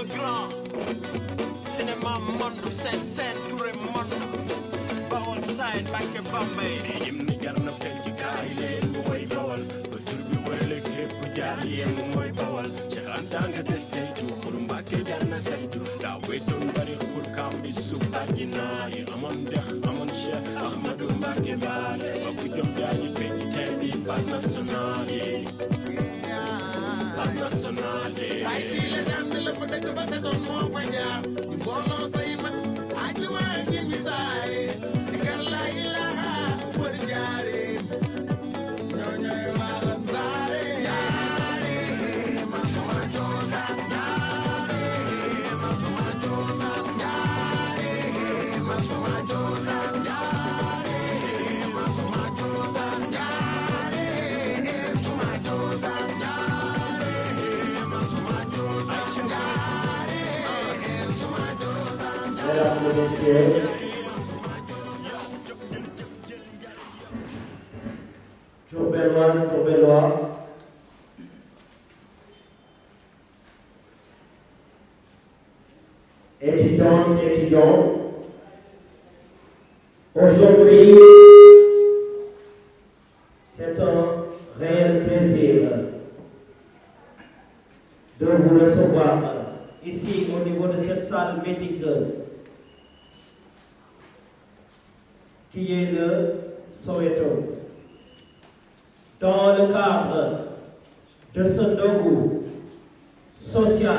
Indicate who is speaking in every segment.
Speaker 1: le grand cinéma monde c'est scène Touré monde Bawol side like a Bambey yim ni jar na fel ci kaay leen mooy bawal ba tur bi wala képp jaar yem mooy bawal Cheikh Anta nga des saytu xuru Mbàkke jar na saytu daa wéetoon bari xul kam bi suuf àjjina yi amoon dex amoon Cheikh Ahmadou Mbàkke baale ba ku jom jaaji penc teen bi phase nationale yi phase nationale yi ay si légende la fa dëkk ba setoon moo fa jaar ñu booloo say mat ajuma ngi misaay si kar la ilaha wër jaare ñoo ñooy maalam saare jaare ma suma joosa jaare ma suma joosa jaare ma suma joosa jaare ma suma joosa jaare suma joosa jaare ma suma joosa jaare suma joosa
Speaker 2: Mesdames et messieurs, Diourbelloises, Diourbellois, étudiantes et étudiants, aujourd'hui, c'est un réel plaisir de vous recevoir ici au niveau de cette salle mythique qui est le Soweto. Dans le cadre de ce dogu social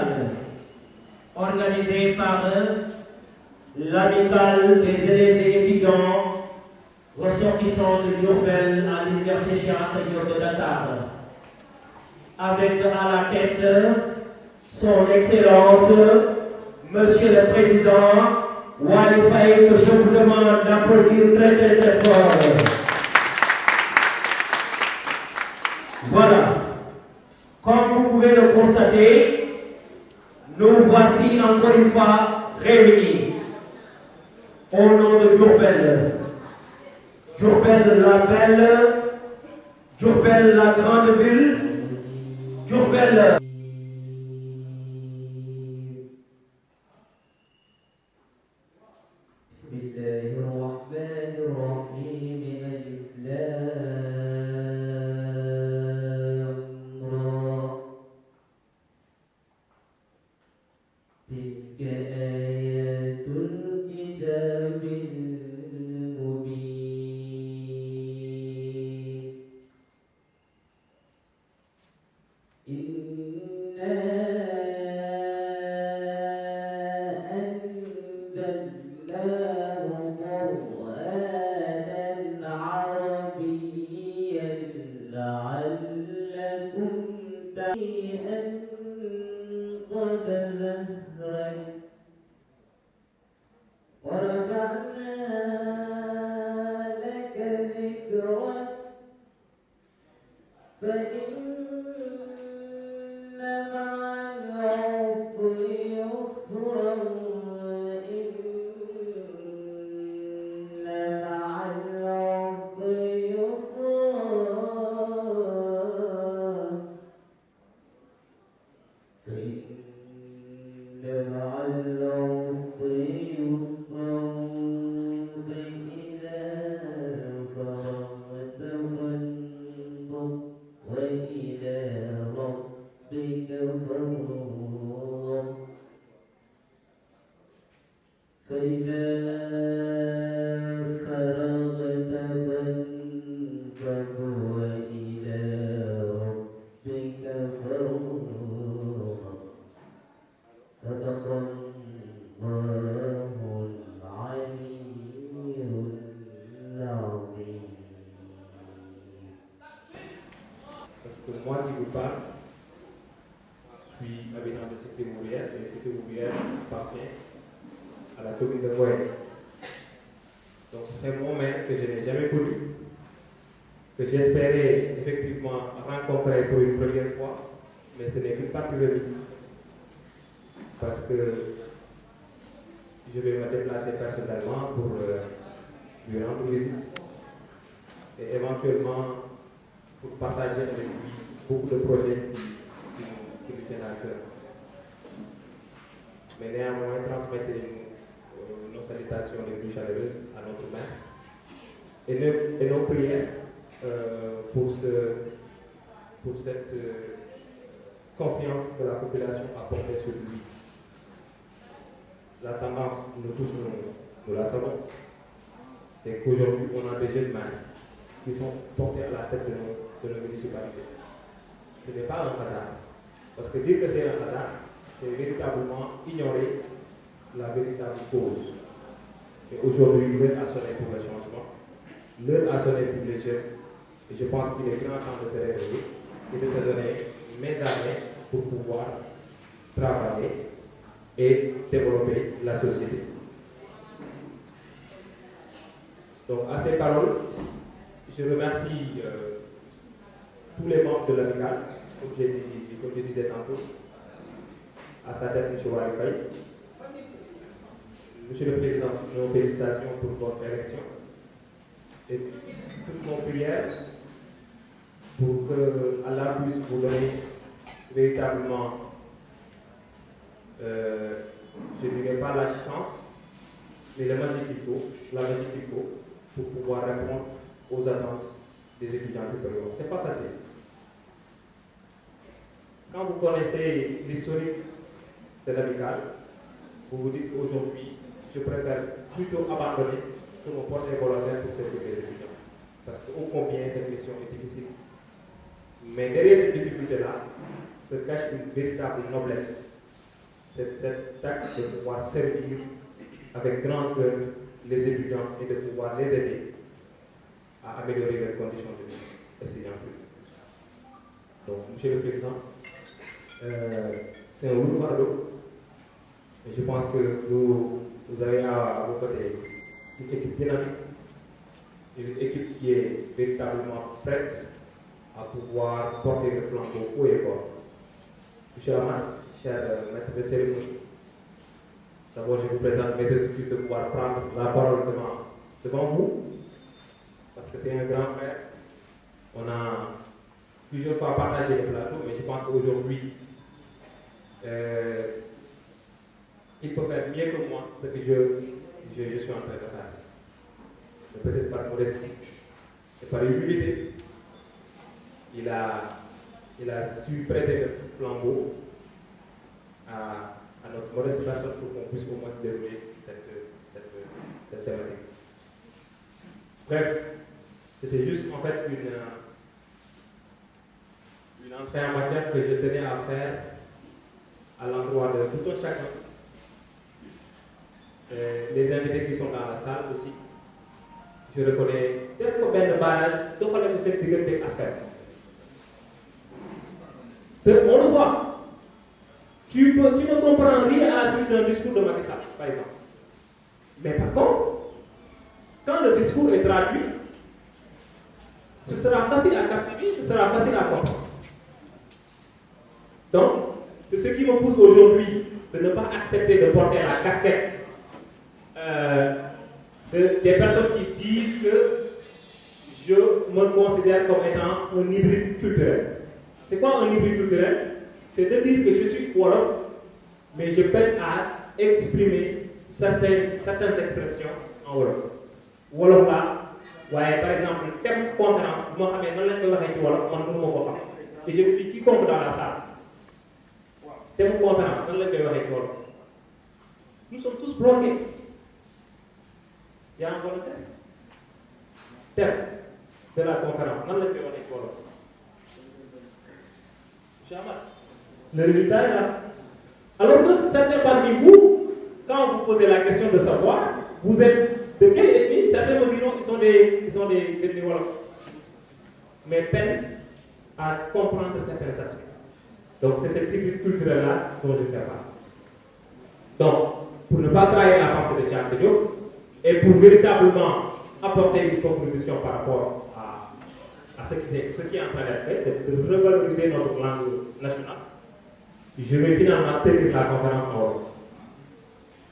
Speaker 2: organisé par l'amicale des élèves et étudiants ressortissants de Diourbel à l'université Cheikh Anta Diop de Dakar, avec à la tête son Excellence, Monsieur le Président Waly Faye, que je vous demande d'applaudir très très très fort. Voilà, comme vous pouvez le constater, nous voici encore une fois réunis au nom de Diourbel. Diourbel la belle, Diourbel la grande ville, Diourbel.
Speaker 3: Que j'espérais effectivement rencontrer pour une première fois, mais ce n'est qu'une partie de lui. Parce que je vais me déplacer personnellement pour lui rendre visite et éventuellement pour partager avec lui beaucoup de projets qui lui tiennent à cœur. mais néanmoins transmettez nos salutations les plus chaleureuses à notre maire et nos prières pour cette confiance que la population a portée sur lui. La tendance, nous tous nous la savons, c'est qu'aujourd'hui on a des jeunes maires qui sont portés à la tête de nos municipalités. Ce n'est pas un hasard. Parce que dire que c'est un hasard, c'est véritablement ignorer la véritable cause. Et aujourd'hui, l'heure a sonné pour le changement, l'heure a sonné pour les jeunes, et je pense qu'il est grand temps de se réveiller et de se donner main dans main pour pouvoir travailler et développer la société. Donc, à ces paroles, je remercie tous les membres de l'amicale, comme je disais tantôt, à sa tête, M. Wali Faye. Monsieur le Président, nos félicitations pour votre élection. Et toutes nos prières pour que Allah puisse vous donner véritablement, je ne dirais pas la chance, mais la magie qu'il faut pour pouvoir répondre aux attentes des étudiants du Pérou. Ce n'est pas facile. Quand vous connaissez l'historique de l'amicale, vous vous dites qu'aujourd'hui, je préfère plutôt abandonner que me porter volontaire pour servir les étudiants. Parce que ô combien cette mission est difficile. Mais derrière cette difficulté-là se cache une véritable noblesse. C'est cet acte de pouvoir servir avec grand cœur les étudiants et de pouvoir les aider à améliorer leurs conditions de vie. Et c'est bien plus. Donc, Monsieur le Président, c'est un lourd fardeau. Et je pense que vous avez à vos côtés une équipe dynamique, une équipe qui est véritablement prête à pouvoir porter le flambeau haut et fort. Monsieur Amar, cher maître de cérémonie, d'abord je vous présente mes excuses de pouvoir prendre la parole devant vous, parce que tu es un grand frère. On a plusieurs fois partagé le plateau, mais je pense qu'aujourd'hui, il peut faire mieux que moi ce que je suis en train de faire. Peut-être par modestie et par humilité. Il a su prêter le flambeau à notre modeste personne pour qu'on puisse au moins se dérouler cette thématique. Bref, c'était juste en fait une entrée en matière que je tenais à faire à l'endroit de tout un chacun. Les invités qui sont dans la salle aussi. Je reconnais, dès qu'on met le barrage, on le voit. Tu ne comprends rien à la suite d'un discours de Macky Sall, par exemple. Mais par contre, quand le discours est traduit, ce sera facile à captiver, ce sera facile à comprendre. Donc, c'est ce qui me pousse aujourd'hui de ne pas accepter de porter la casquette des personnes qui disent que je me considère comme étant un hybride culturel. C'est quoi un hybride culturel? C'est de dire que je suis Wolof, mais je peine à exprimer certaines expressions en Wolof. Wolof là, ouais, par exemple, thème conférence, moi je sais Wolof, et je suis quiconque dans la salle. Thème conférence, je sais Wolof. Nous sommes tous bloqués. Il y a un volontaire. Thème de la conférence, je sais Wolof. Le résultat est là. Alors que certains parmi vous, quand vous posez la question de savoir, vous êtes de quelle ethnie, certains me diront qu'ils sont des Wolofs. Mais peinent à comprendre certains aspects. Donc c'est cette type culturelle-là dont je fais part. Donc, pour ne pas trahir la pensée de Cheikh Diop, et pour véritablement apporter une contribution par rapport à ce qui est en train d'être fait, c'est de revaloriser notre langue nationale. Je vais finalement tenir la conférence en Wolof,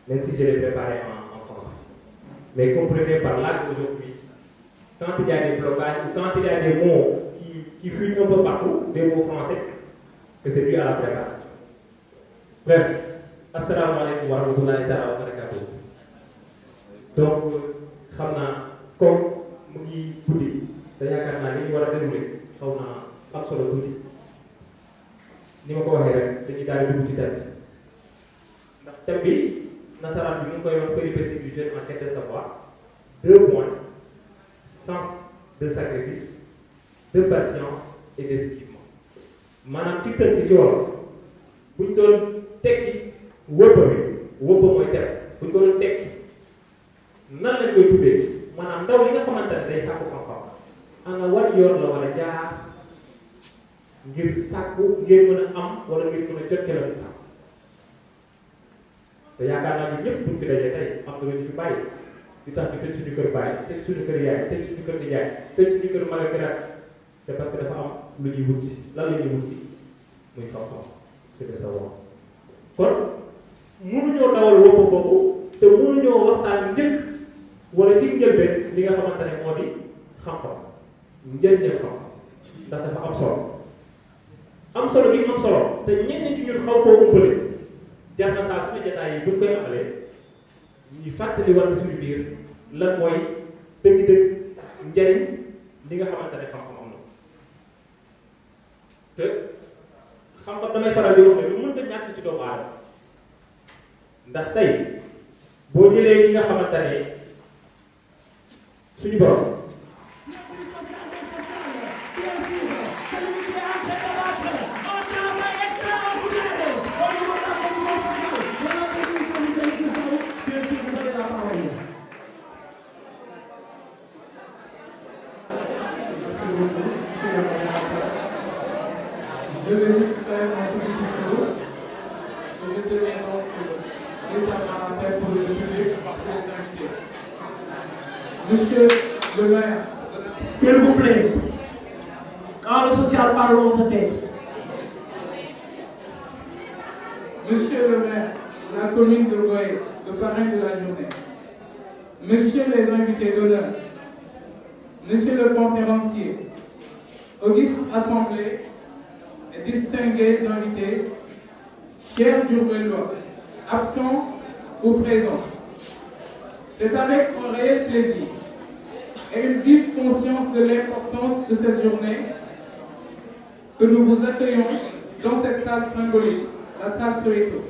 Speaker 3: même si je l'ai préparée en français. Mais comprenez par là qu'aujourd'hui, quand il y a des blocages ou quand il y a des mots qui fuient un peu partout, des mots français, que c'est dû à la préparation. Bref, asalaamaaleykum wa rahmatulahi taala wa barakatuh. Donc xam naa comme mu ngi guddi te yaakaar naa li ñu war a déroulé xaw naa am solo tuuti ni ma ko waxee rek dañuy daal di dugg ci thème bi ndax thème bi nasaraan bi mu ngi koy wax péripéties du jeune en quête de savoir 2 points sens de sacrifice de patience et d'esquivement maanaam ci tënk ci wolof buñ doon tekki wëppa bi wëppa mooy teg buñ ko doon tekki nan lañ koy tuddee maanaam ndaw li nga xamante ne day sàkku xam-xam ana wan yoon la war a jaar ngir sàkku ngir mën a am wala ngir mën a jot ci la ñu sàkku te yaakaar naa ni ñëpp buñ fi dajee tey am na lu ñu fi bàyyi di tax ñu tëj suñu kër bàyyi tëj suñu kër yaay tëj suñu kër nijaay tëj suñu kër mag ak rak c'est parce que dafa am lu ñuy wut si lan la ñuy wut si muy xam-xam c'est de savoir kon mënuñoo dawal woppa boobu te mënuñoo waxtaan njëkk wala ci njëlbeen li nga xamante ne moo di xam-xam njëriñam xam-xam ndax dafa am solo bi am solo te ñenn ci ñun xaw koo umpale jar na saa suñu jotaay yi buñ koy amalee ñu fàttali war na suñu biir lan mooy dëgg-dëgg njëriñ li nga xamante ne xam-xam am na te xam-xam damay faral di wax ne lu mënta ñàkk ci doomu aadama ndax tey boo jëlee yi nga xamante ne suñu borom
Speaker 4: Je vais juste faire mon petit discours. Je tenais donc notamment à faire pour le public, pour les invités. Monsieur le maire.
Speaker 2: S'il vous plaît, quand le social parle, on se tait.
Speaker 4: Monsieur le maire de la commune de Goye, le parrain de la journée. Messieurs les invités d'honneur. Monsieur le conférencier. Auguste Assemblée. Et distingués invités, chers Diourbellois, absents ou présents, c'est avec un réel plaisir et une vive conscience de l'importance de cette journée que nous vous accueillons dans cette salle symbolique, la salle Soweto,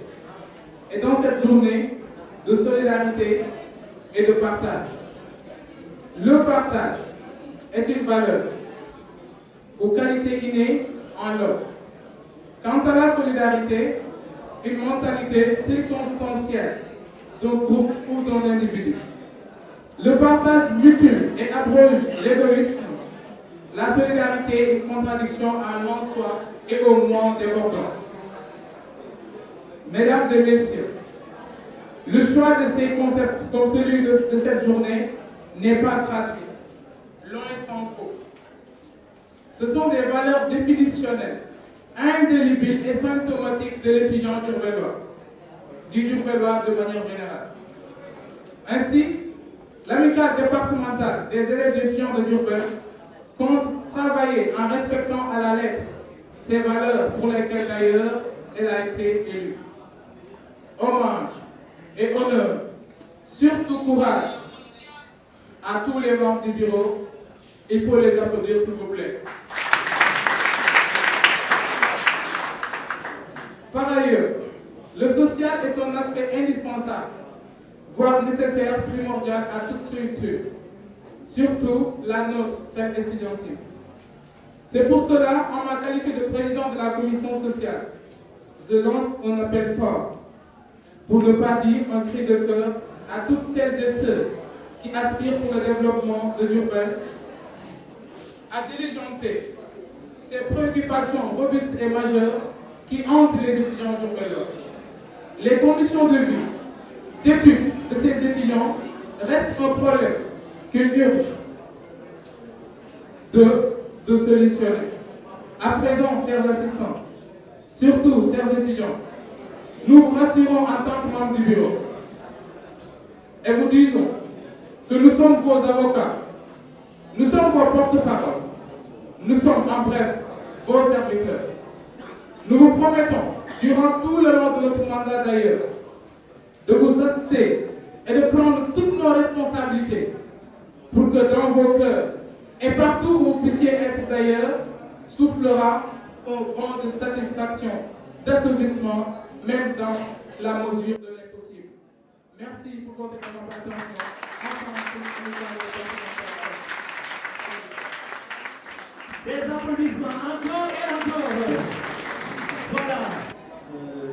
Speaker 4: et dans cette journée de solidarité et de partage. Le partage est une valeur aux qualités innées en l'homme. Quant à la solidarité, une mentalité circonstancielle d'un groupe ou d'un individu. Le partage mutuel et abroge l'égoïsme. La solidarité est une contradiction à l'en-soi et au moins débordant. Mesdames et messieurs, le choix de ces concepts comme celui de cette journée n'est pas gratuit. Loin s'en faut. Ce sont des valeurs définitionnelles, indélébiles et symptomatiques de l'étudiant diourbellois, du Diourbellois de manière générale. Ainsi, l'amicale départementale des élèves étudiants de Diourbel compte travailler en respectant à la lettre ces valeurs pour lesquelles d'ailleurs elle a été élue. Hommage et honneur, surtout courage à tous les membres du bureau. Il faut les applaudir s'il vous plaît. Par ailleurs, le social est un aspect indispensable, voire nécessaire, primordial à toute structure, surtout la nôtre, celle estudiantine. C'est pour cela, en ma qualité de président de la commission sociale, je lance un appel fort, pour ne pas dire un cri de cœur à toutes celles et ceux qui aspirent pour le développement de Diourbel, à diligenter ces préoccupations robustes et majeures qui hantent les étudiants diourbellois. Les conditions de vie, d'études de ces étudiants restent un problème qu'il urge de solutionner. À présent, chers assistants, surtout chers étudiants, nous vous rassurons en tant que membres du bureau et vous disons que nous sommes vos avocats, nous sommes vos porte-parole, nous sommes en bref vos serviteurs. Nous vous promettons, durant tout le long comme notre mandat d'ailleurs, de vous assister et de prendre toutes nos responsabilités pour que dans vos cœurs et partout où vous puissiez être d'ailleurs, soufflera un vent de satisfaction, d'assouplissement, même dans la mesure de l'impossible. Merci pour votre attention.
Speaker 2: Des applaudissements encore et encore. Voilà.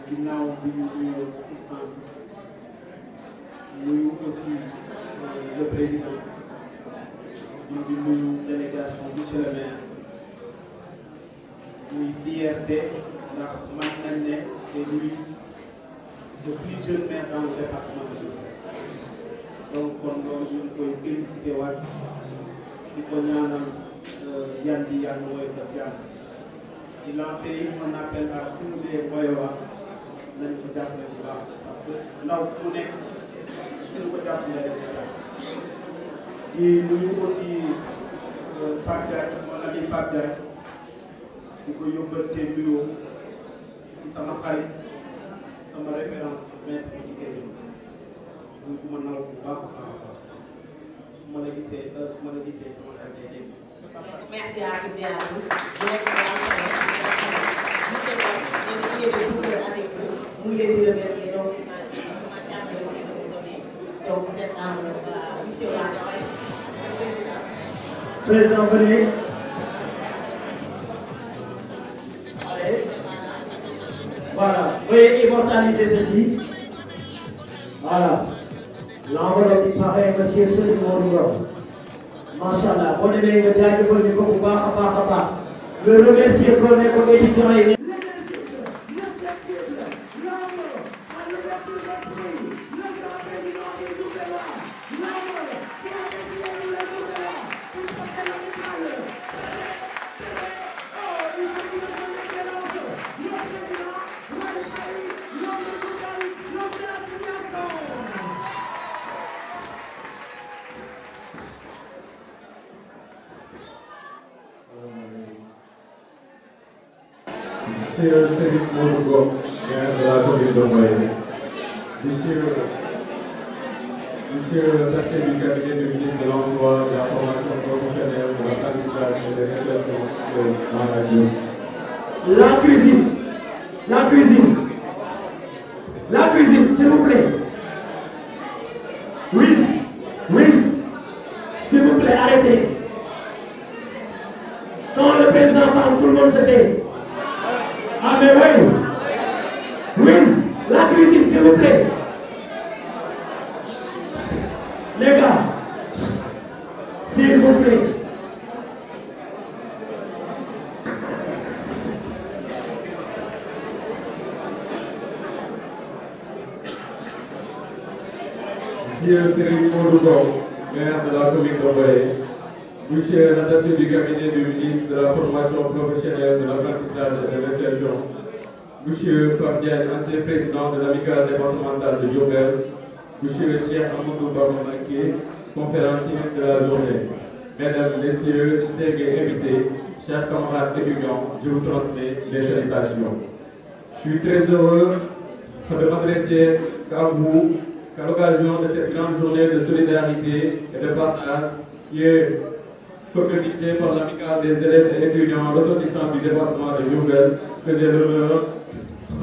Speaker 5: Ginnaaw bi ñu nuyoo assistant nuyu aussi le président di nuyu délégation monsieur le maire muy fierté ndax man nañ ne c'est lui le plus jeune maire dans le département de Diourbel donc kon loolu ñu ngi koy félicité waat di ko ñaanal yan bi yàlla mooy def jàmm di lancer un appel à tous les Boyowa nañ ko jàppale bu baax parce que ndaw fu mu nekk suñu ko jàppale rek di nuyu aussi Pape Diagne mon ami Pape Diagne di ko yóbbante nuyoo ci sama xarit sama référence maître di Kébé muy ku ma naw bu baax a baax su ma la gisee sama xarit day dégg.
Speaker 6: Merci à toutes et à tous. Je vais avec vous. Vous voulez vous remercier. Donc, ma chère de vous donner. Donc, cette enveloppe, monsieur Lacoy.
Speaker 2: Président, venez. Allez. Voilà. Veuillez immortaliser ceci. Voilà. L'enveloppe qui paraît, monsieur Serigne Modou Ngom. Machallah, boo demee nga jaajëfal ñu ko bu baax a baax a baax. Le remercier ko ne ko étudiants yi.
Speaker 7: Monsieur Serigne Modou Ngom, maire de la commune de Mboye, Monsieur l'attaché du cabinet du ministre de l'Emploi, de la formation professionnelle, de l'apprentissage et de l'insertion dans la vie.
Speaker 2: La cuisine, s'il vous plaît. Oui, s'il vous plaît, arrêtez. Quand le président parle, tout le monde se tait. Ah mais oui, la cuisine, s'il vous plaît. Les gars, s'il vous plaît.
Speaker 7: Monsieur Serigne Modou Ngom, maire de la commune de Mboye, Monsieur l'attaché du cabinet du ministre de la formation professionnelle, de l'apprentissage et de l'insertion, Monsieur Pape Diagne, ancien président de l'amicale départementale de Diourbel, Monsieur Cheikh Amadou Bamba Mbacké, conférencier de la journée. Mesdames, Messieurs, distingués invités, chers camarades étudiants, je vous transmets les salutations. Je suis très heureux de m'adresser à vous qu'à l'occasion de cette grande journée de solidarité et de partage qui est organisée par l'amicale des élèves et étudiants ressortissants du département de Diourbel, que j'ai l'honneur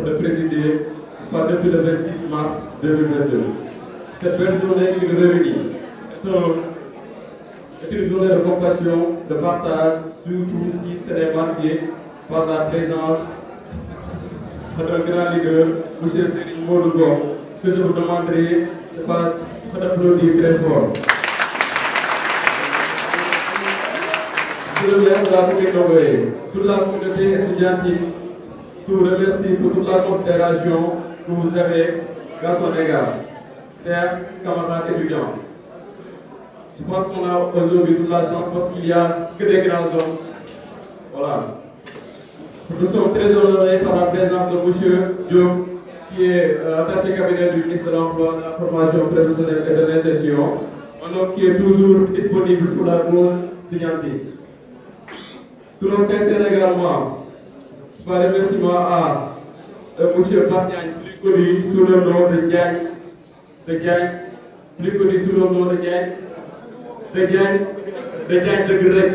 Speaker 7: de présider depuis le 26 mars 2022. Cette belle journée qui nous réunit est une journée de compassion, de partage, surtout si elle est marquée par la présence d'un grand leader, M. Serigne Modou Ngom, que je vous demanderai d'applaudir très fort. Monsieur le maire de la commune de Mboye, toute la communauté estudiantine vous remercie pour toute la considération que vous avez à son égard. Chers camarades étudiants, je pense qu'on a aujourd'hui toute la chance parce qu'il n'y a que des grands hommes. Voilà. Nous sommes très honorés par la présence de M. Diop, qui est attaché cabinet du ministre de l'Emploi, de la formation professionnelle et de l'insertion, un homme qui est toujours disponible pour la cause estudiantine. Tout le sincère également, par remerciement à M. Pape Diagne, plus connu sous le nom de Diagne, plus connu sous le nom de Diagne de Grec.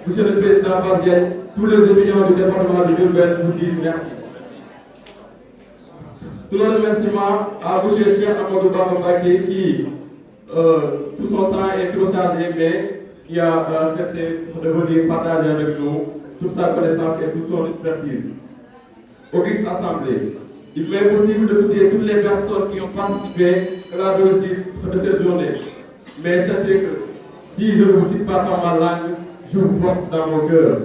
Speaker 7: Monsieur le Président Pape Diagne, tous les étudiants du département de Diourbel vous disent merci. Tout le remerciement à M. Cheikh Amadou Bamba Mbacké qui, tout son temps est trop chargé, mais qui a accepté de venir partager avec nous toute sa connaissance et toute son expertise. Auguste Assemblée, il m'est possible de soutenir toutes les personnes qui ont participé à la réussite de cette journée. Mais sachez que si je ne vous cite pas par ma langue, je vous porte dans mon cœur.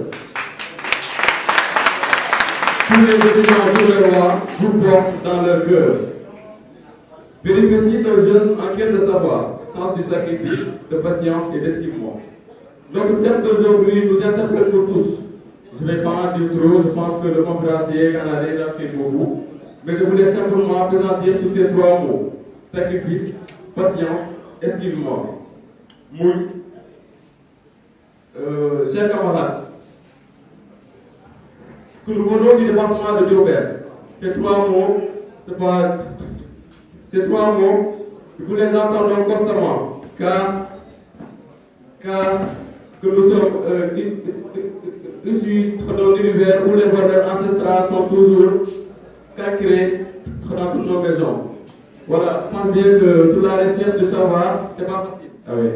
Speaker 7: Tous les étudiants de le roi vous portent dans leur cœur. Péripéties d'un jeune en quête de savoir, sens du sacrifice, de patience et d'estimement. Notre thème d'aujourd'hui nous interpelle pour tous. Je ne vais pas en dire trop, je pense que le conférencier en a déjà fait beaucoup. Mais je voulais simplement présenter sous ces trois mots: sacrifice, patience, esquivement. Chers camarades, que nous venons du département de Diourbel, ces trois mots, nous les entendons constamment, car que nous sommes issus d'un univers où les valeurs ancestrales sont toujours calquées dans toutes nos maisons. Voilà, je pense bien que toute la recherche de savoir, c'est pas facile. Ah oui.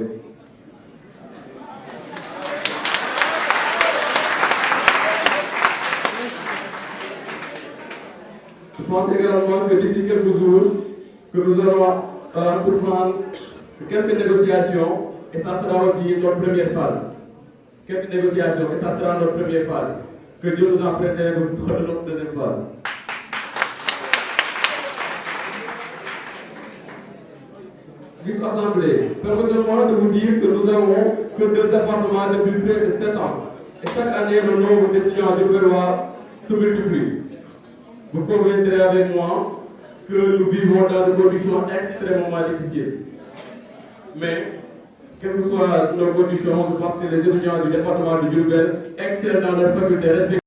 Speaker 7: Je pense également que d'ici quelques jours, que nous allons reprendre quelques négociations, et ça sera aussi notre première phase. Quelques négociations, et ça sera notre première phase. Que Dieu nous en préserve pour notre deuxième phase. Vice Assemblée, permettez-moi de vous dire que nous avons que 2 appartements depuis près de 7 ans. Et chaque année, le nombre d'étudiants diourbellois se multiplie. Vous conviendrez avec moi que nous vivons dans des conditions extrêmement difficiles. Mais, quelles que soient nos conditions, je pense que les étudiants du département de Diourbel excellent dans leur faculté respective.